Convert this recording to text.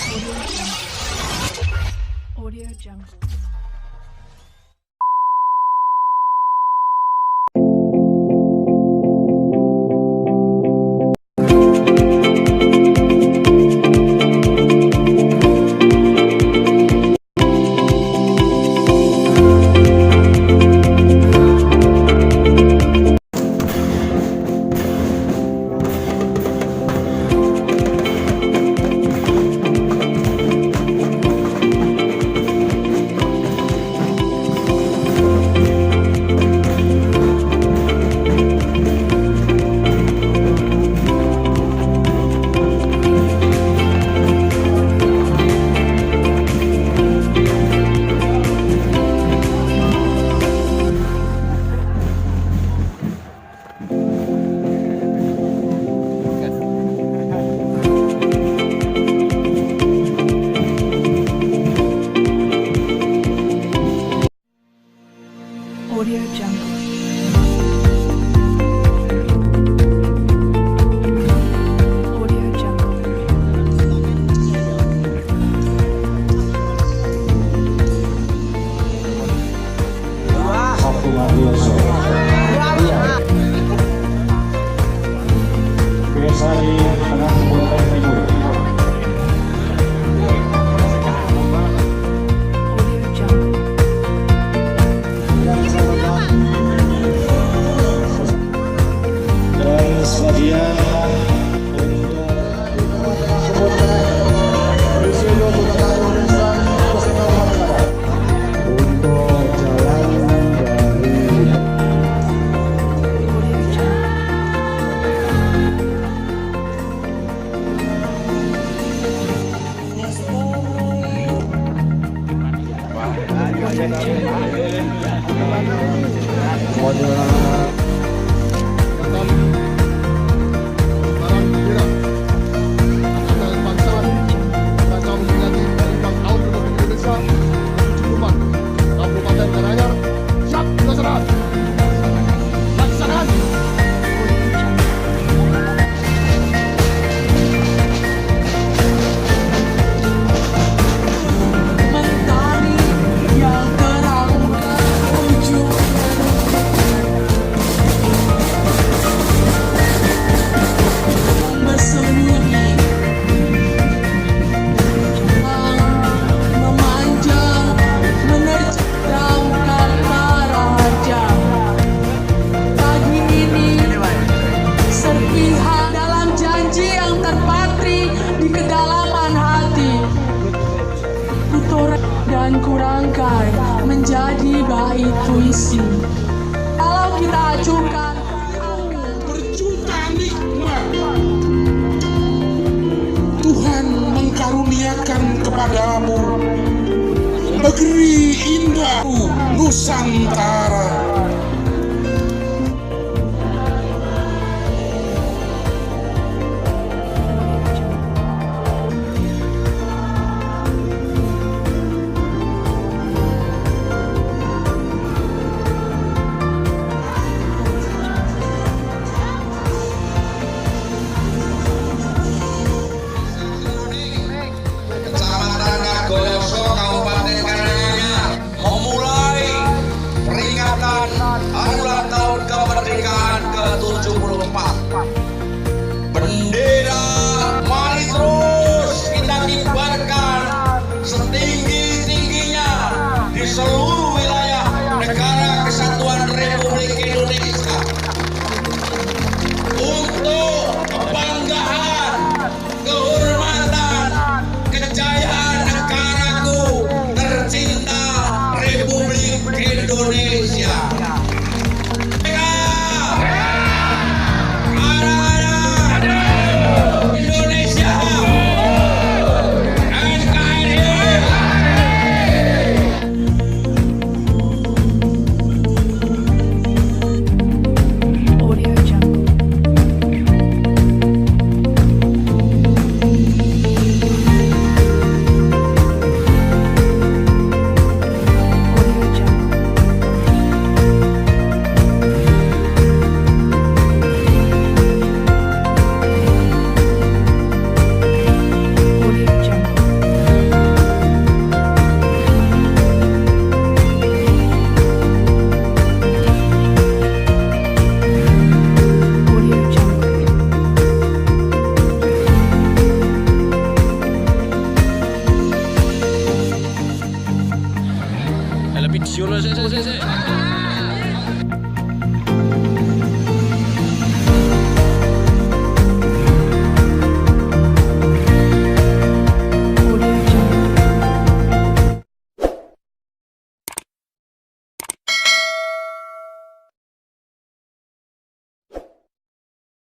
Audio Jungle. Audio Jungle. Audio Jungle. Biasa di tengah Kota Timur. Audio Jungle. Dan sebagian untuk jalan dari Audio Jungle. Mentari yang terang ujung bersembunyi memanjang menerjang kata raja. Pagi ini serpihan dalam janji yang terpatri di kedalaman hati. Kutorek dan kurangkai menjadi bait puisi. Kalau kita acukan Berjuta nikmat Tuhan mengkaruniakan kepadamu, negeri indah Nusantara. Kecamatan Kagoyoso, Kabupaten Karanganyar memulai peringatan Tapi siul, saya.